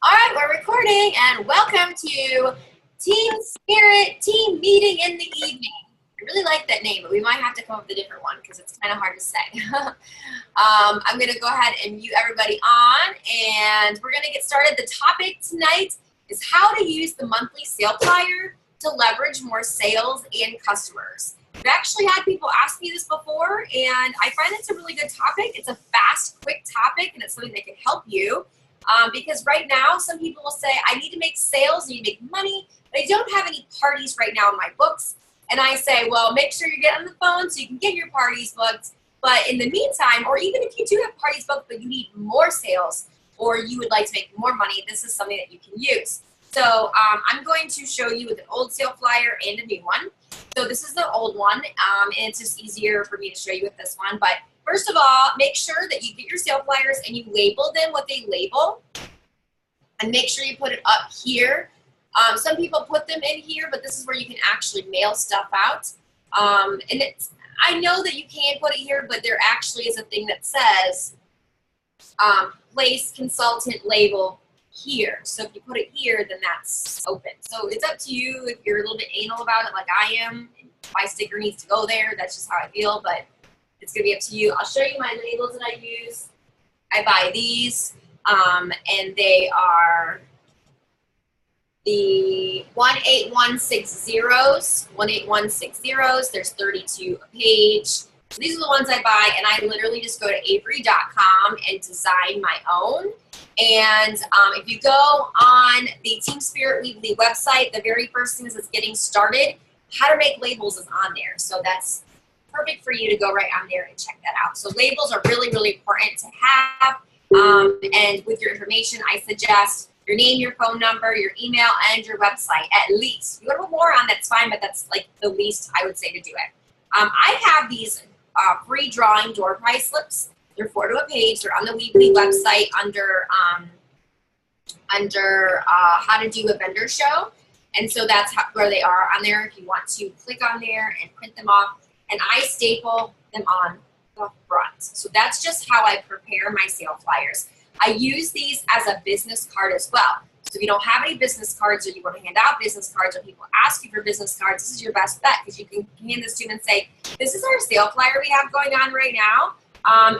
All right, we're recording, and welcome to Team Spirit Team Meeting in the Evening. I really like that name, but we might have to come up with a different one because it's kind of hard to say. I'm going to go ahead and mute everybody on, and we're going to get started. The topic tonight is how to use the monthly sale flyer to leverage more sales and customers. I've actually had people ask me this before, and I find it's a really good topic. It's a fast, quick topic, and it's something that can help you. Because right now, some people will say, I need to make sales, I need to make money, but I don't have any parties right now in my books. And I say, well, make sure you get on the phone so you can get your parties booked. But in the meantime, or even if you do have parties booked, but you need more sales, or you would like to make more money, this is something that you can use. So I'm going to show you with an old sale flyer and a new one. So this is the old one, and it's just easier for me to show you with this one. But first of all, make sure that you get your sale flyers and you label them what they label. And make sure you put it up here. Some people put them in here, but this is where you can actually mail stuff out. And I know that you can put it here, but there actually is a thing that says place consultant label here. So if you put it here, then that's open. So it's up to you if you're a little bit anal about it like I am. My sticker needs to go there. That's just how I feel, but it's going to be up to you. I'll show you my labels that I use. I buy these, and they are the 18160s. 18160s. There's 32 a page. So these are the ones I buy, and I literally just go to avery.com and design my own. And if you go on the Team Spirit Weekly website, the very first thing is it's getting started. How to make labels is on there. So that's perfect for you to go right on there and check that out. So labels are really, really important to have. And with your information, I suggest your name, your phone number, your email, and your website at least. You want to put more on, that's fine, but that's like the least I would say to do it. I have these free drawing door prize slips. They're 4 to a page. They're on the Weebly website under how to do a vendor show. And so that's where they are on there if you want to click on there and print them off. And I staple them on the front. So that's just how I prepare my sale flyers. I use these as a business card as well. So if you don't have any business cards or you want to hand out business cards or people ask you for business cards, this is your best bet because you can hand this to them and say, this is our sale flyer we have going on right now.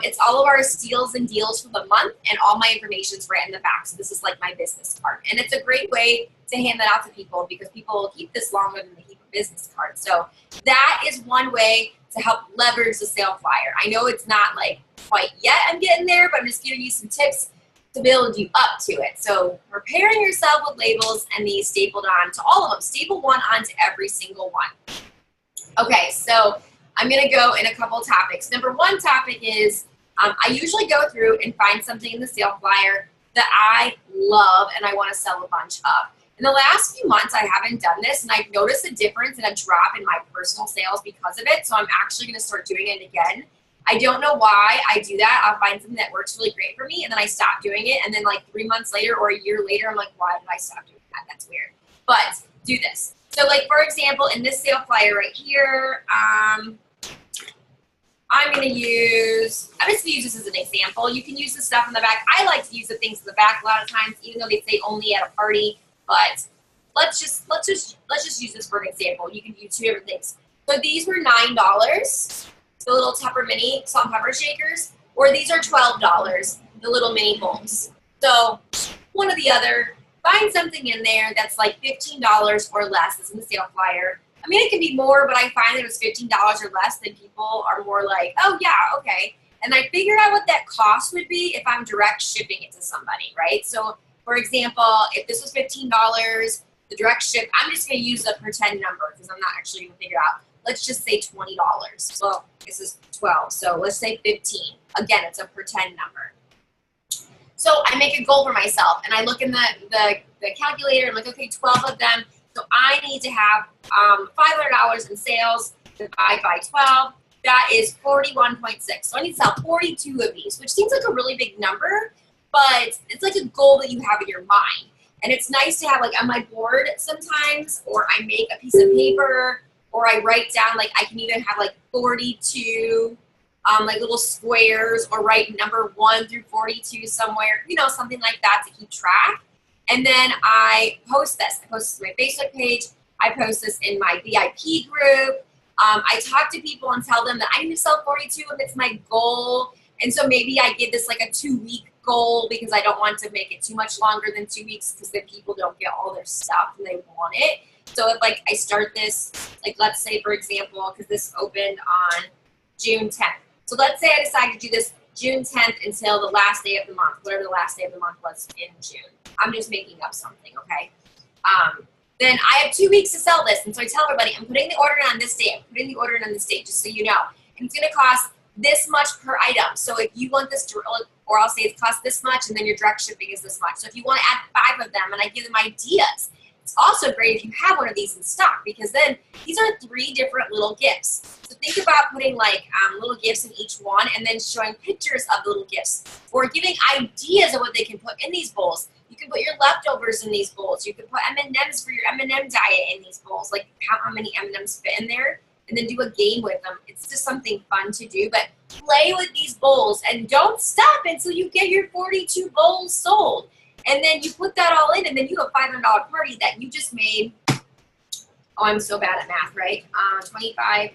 It's all of our steals and deals for the month, and all my information is right in the back. So this is like my business card. And it's a great way to hand that out to people because people will keep this longer than they keep a business card. So that is one way to help leverage the sale flyer. I know it's not like quite yet I'm getting there, but I'm just giving you some tips to build you up to it. So preparing yourself with labels and these stapled on to all of them. Staple one onto every single one. Okay, so I'm going to go in a couple topics. Number one topic is I usually go through and find something in the sale flyer that I love and I want to sell a bunch of. In the last few months, I haven't done this, and I've noticed a difference and a drop in my personal sales because of it, so I'm actually going to start doing it again. I don't know why I do that. I'll find something that works really great for me, and then I stop doing it, and then like 3 months later or a year later, I'm like, why did I stop doing that? That's weird. But do this. So like, for example, in this sale flyer right here, I'm just going to use this as an example. You can use the stuff in the back. I like to use the things in the back a lot of times, even though they say only at a party. But let's just use this for an example. You can do 2 different things. So these were $9, the little Tupper mini salt and pepper shakers, or these are $12, the little mini bowls. So one or the other. Find something in there that's like $15 or less. This is in the sale flyer. I mean, it can be more, but I find that it was $15 or less, then people are more like, oh yeah, okay. And I figured out what that cost would be if I'm direct shipping it to somebody, right? So for example, if this was $15, the direct ship, I'm just going to use a pretend number because I'm not actually going to figure out. Let's just say $20. Well, this is 12, so let's say 15. Again, it's a pretend number. So I make a goal for myself, and I look in the calculator and I'm like, okay, 12 of them. So I need to have $500 in sales divided by 12. That is 41.6. So I need to sell 42 of these, which seems like a really big number, but it's like a goal that you have in your mind. And it's nice to have like on my board sometimes, or I make a piece of paper, or I write down, like I can even have like 42 like little squares, or write number 1 through 42 somewhere, you know, something like that to keep track. And then I post this. I post this on my Facebook page. I post this in my VIP group. I talk to people and tell them that I need to sell 42 if it's my goal. And so maybe I give this like a 2-week goal because I don't want to make it too much longer than 2 weeks because then people don't get all their stuff and they want it. So if like I start this, like let's say for example, because this opened on June 10th. So let's say I decide to do this June 10th until the last day of the month, whatever the last day of the month was in June. I'm just making up something, okay? Then I have 2 weeks to sell this. And so I tell everybody, I'm putting the order in on this date. I'm putting the order in on this date, just so you know. And it's gonna cost this much per item. So if you want this to, or I'll say it costs this much and then your direct shipping is this much. So if you wanna add 5 of them and I give them ideas, it's also great if you have one of these in stock because then these are 3 different little gifts. So think about putting like little gifts in each one and then showing pictures of the little gifts or giving ideas of what they can put in these bowls. You can put your leftovers in these bowls. You can put M&Ms for your M&M diet in these bowls. Like count how many M&Ms fit in there and then do a game with them. It's just something fun to do, but play with these bowls and don't stop until you get your 42 bowls sold. And then you put that all in and then you have a $500 party that you just made. Oh, I'm so bad at math, right? 25%.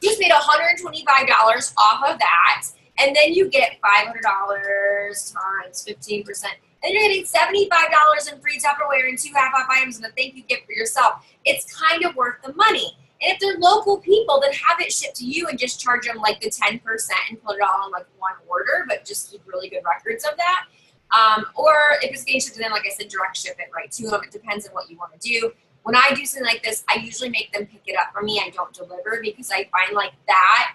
You just made $125 off of that. And then you get $500 times 15%. And you're getting $75 in free Tupperware and 2 half-off items and a thank you gift for yourself. It's kind of worth the money. And if they're local people, then have it shipped to you and just charge them like the 10% and put it all in like one order, but just keep really good records of that. Or if it's getting shipped to them, like I said, direct ship it right to them. It depends on what you want to do. When I do something like this, I usually make them pick it up for me. I don't deliver because I find like that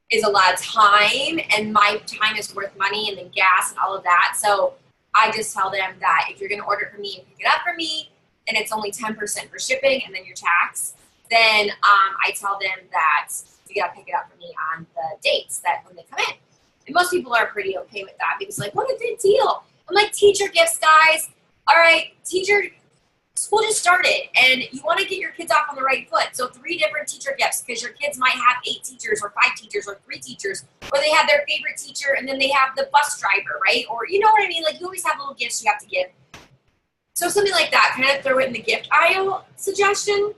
is a lot of time and my time is worth money and then gas and all of that. So I just tell them that if you're going to order from me and pick it up for me and it's only 10% for shipping and then your tax, then I tell them that you got to pick it up for me on the dates that when they come in. And most people are pretty okay with that because like, what a big deal. I'm like, teacher gifts, guys. All right, school just started and you want to get your kids off on the right foot. So 3 different teacher gifts because your kids might have 8 teachers or 5 teachers or 3 teachers, or they have their favorite teacher and then they have the bus driver, right? Or you know what I mean? Like you always have little gifts you have to give. So something like that, kind of throw it in the gift aisle suggestion.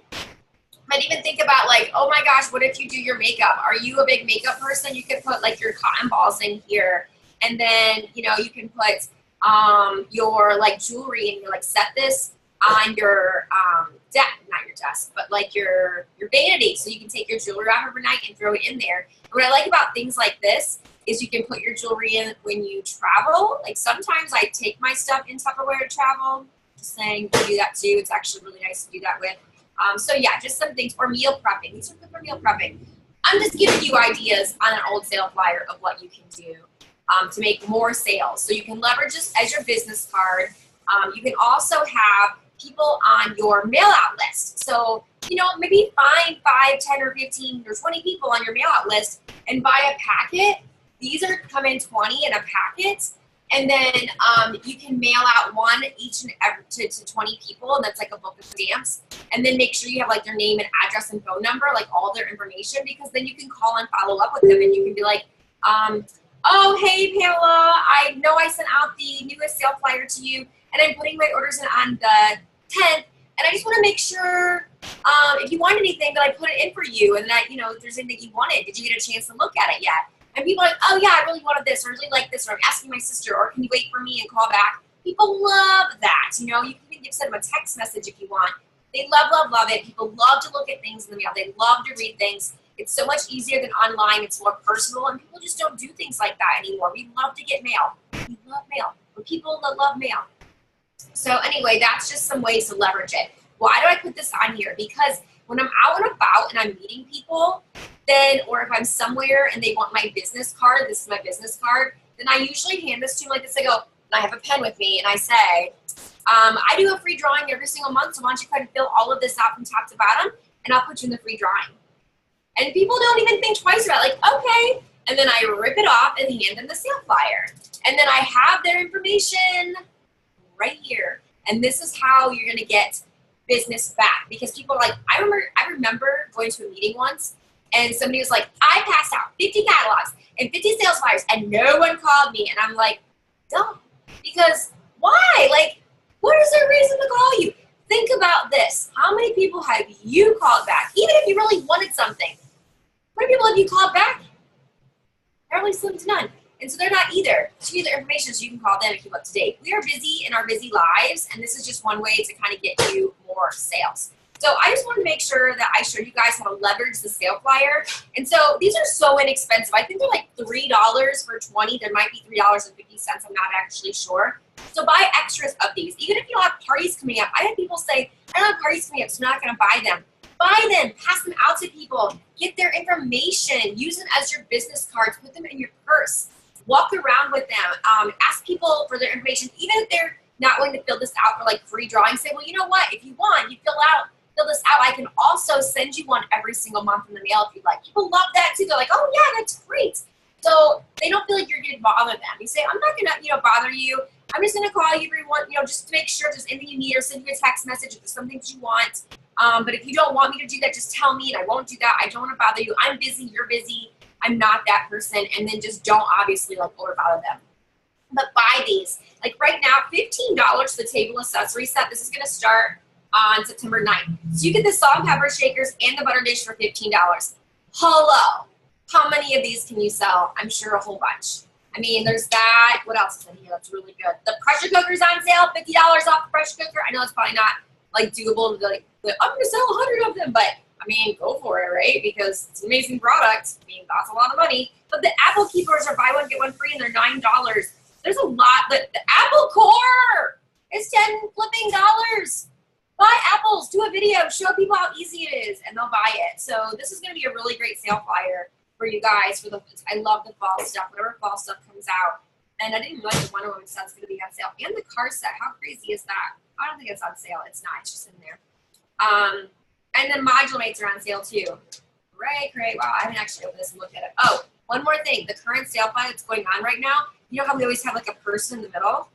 Might even think about like, oh my gosh, what if you do your makeup? Are you a big makeup person? You could put like your cotton balls in here. And then, you know, you can put your like jewelry and you like set this on your not your desk, but like your vanity. So you can take your jewelry out overnight and throw it in there. And what I like about things like this is you can put your jewelry in when you travel. Like sometimes I take my stuff in Tupperware to travel. Just saying, you do that too. It's actually really nice to do that with. So yeah, just some things, or meal prepping. These are good for meal prepping. I'm just giving you ideas on an old sale flyer of what you can do to make more sales. So you can leverage this as your business card. You can also have people on your mail out list. So, you know, maybe find 5, 10, or 15, or 20 people on your mail out list and buy a packet. These come in 20 in a packet. And then you can mail out one each and every to 20 people, and that's like a book of stamps. And then make sure you have like their name and address and phone number, like all their information, because then you can call and follow up with them, and you can be like, oh, hey, Pamela, I know I sent out the newest sale flyer to you, and I'm putting my orders in on the 10th, and I just want to make sure if you want anything that I put it in for you, and that, you know, if there's anything you wanted, did you get a chance to look at it yet? And people are like, oh yeah, I really wanted this, or I really like this, or I'm asking my sister, or can you wait for me and call back? People love that, you know. You can even send them a text message if you want. They love, love, love it. People love to look at things in the mail. They love to read things. It's so much easier than online. It's more personal, and people just don't do things like that anymore. We love to get mail. We love mail. We're people that love mail. So anyway, that's just some ways to leverage it. Why do I put this on here? Because when I'm out and about and I'm meeting people, then, or if I'm somewhere and they want my business card, this is my business card, then I usually hand this to them like this. I go, and I have a pen with me, and I say, I do a free drawing every single month, so why don't you kind of fill all of this out from top to bottom, and I'll put you in the free drawing. And people don't even think twice about it, like, okay. And then I rip it off and hand them the sale flyer. And then I have their information right here. And this is how you're gonna get business back, because people are like, I remember going to a meeting once, and somebody was like, I passed out 50 catalogs and 50 sales flyers and no one called me. And I'm like, dumb. Because why? Like, this. How many people have you called back? Even if you really wanted something. How many people have you called back? Apparently slim to none. And so they're not either. So you get their information so you can call them and keep up to date. We are busy in our busy lives, and this is just one way to kind of get you more sales. So I just wanted to make sure that I showed you guys how to leverage the sale flyer. And so these are so inexpensive. I think they're like $3 for 20. There might be $3.50. I'm not actually sure. So buy extras of these. Even if you don't have parties coming up. I had people say, I don't have parties coming up, so I'm not going to buy them. Buy them. Pass them out to people. Get their information. Use them as your business cards. Put them in your purse. Walk around with them. Ask people for their information. Even if they're not willing to fill this out for like free drawing, say, well, you know what? If you want, you fill this out. I can also send you one every single month in the mail if you'd like. People love that too. They're like, oh yeah, that's great. So they don't feel like you're going to bother them. You say, I'm not going to, bother you. I'm just going to call you everyone, just to make sure if there's anything you need, or send you a text message if there's something that you want. But if you don't want me to do that, just tell me and I won't do that. I don't want to bother you. I'm busy. You're busy. I'm not that person. And then just don't obviously over bother them. But buy these. Like right now, $15 for the table accessory set. This is going to start on September 9th. So you get the salt and pepper shakers and the butter dish for $15. Hello. How many of these can you sell? I'm sure a whole bunch. I mean, there's that. What else is in here that's really good? The pressure cooker's on sale, $50 off the pressure cooker. I know it's probably not like doable to be like, I'm going to sell 100 of them, but I mean, go for it, right? Because it's an amazing product. I mean, that's a lot of money. But the apple keepers are buy one, get one free, and they're $9. There's a lot. The apple core is $10 flipping. Buy apples, do a video, show people how easy it is, and they'll buy it. So this is going to be a really great sale flyer for you guys. I love the fall stuff, whatever fall stuff comes out. And I didn't realize the Wonder Woman set's going to be on sale. And the car set, how crazy is that? I don't think it's on sale. It's not. It's just in there. And then module mates are on sale too. Great. Wow, I haven't actually opened this and looked at it. Oh, one more thing. The current sale flyer that's going on right now, you know how we always have like a person in the middle? I'll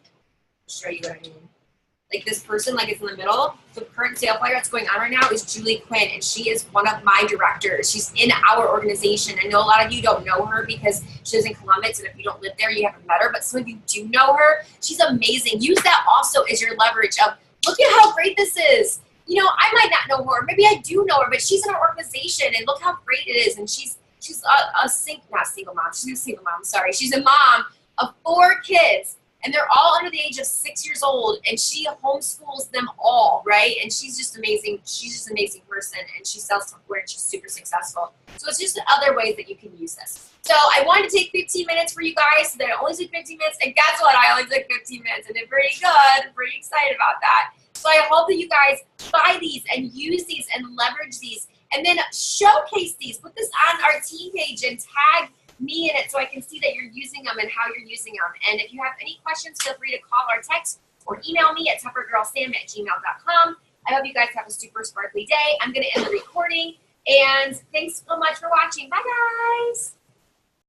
show you what I mean. Like this person, like it's in the middle. The current sale flyer that's going on right now is Julie Quinn, and she is one of my directors. She's in our organization. I know a lot of you don't know her because she lives in Columbus, and if you don't live there, you haven't met her, but some of you do know her. She's amazing. Use that also as your leverage of, look at how great this is. I might not know her. Maybe I do know her, but she's in our organization, and look how great it is. And she's not single mom. She's a single mom, sorry. She's a mom of 4 kids. And they're all under the age of 6 years old, and she homeschools them all, right? And she's just amazing. She's just an amazing person, and she sells software, and she's super successful. So it's just other ways that you can use this. So I wanted to take 15 minutes for you guys. So that I only took 15 minutes, and guess what? I only took 15 minutes. I did pretty good. I'm pretty excited about that. So I hope that you guys buy these and use these and leverage these, and then showcase these. Put this on our team page and tag me in it so I can see that you're using them and how you're using them. And if you have any questions, feel free to call or text or email me at toughergirlsam@gmail.com. I hope you guys have a super sparkly day. I'm going to end the recording. And thanks so much for watching. Bye, guys.